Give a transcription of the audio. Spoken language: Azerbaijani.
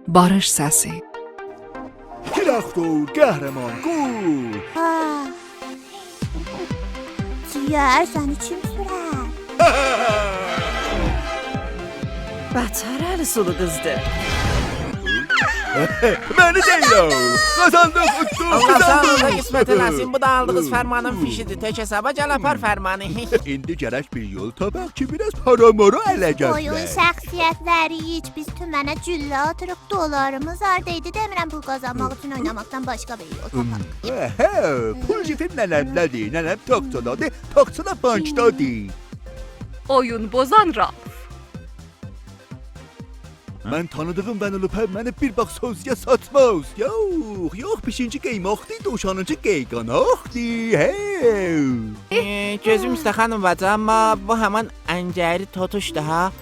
barishsesi. درخت و قهرمان گول. Ciğer səni kim sürər? Bətər əli sulu qızdır. Məni deyirəm. Qazandıq, utduq, Allah sağlığı qazandıq. qismət eləsin. Bu da aldığınız fərmanın fişidir. Tək hesaba gəl apar fərmanı. İndi gərək bir yol tapaq ki, biraz para-mara ələ Oyun gətirək. şəxsiyyətləri hiç biz tümənə güllə atırıq, dolarımız ardaydı. Demirəm pul qazanmaq üçün oynamaqdan başqa bir yol tapaq. Pul cifim nənəmlədir, nənəm taksadadır, taksada bankdadır. Oyun bozan Ralf. Mən tanıdığım Vanilupə məni bir bax sözyə satmaz. Yox, beşinci qeymaqdır, dovşanıncı qeyqanaqdır. Gözüm üstə xanım bacı, amma bu həman əncəri totuşdur ha.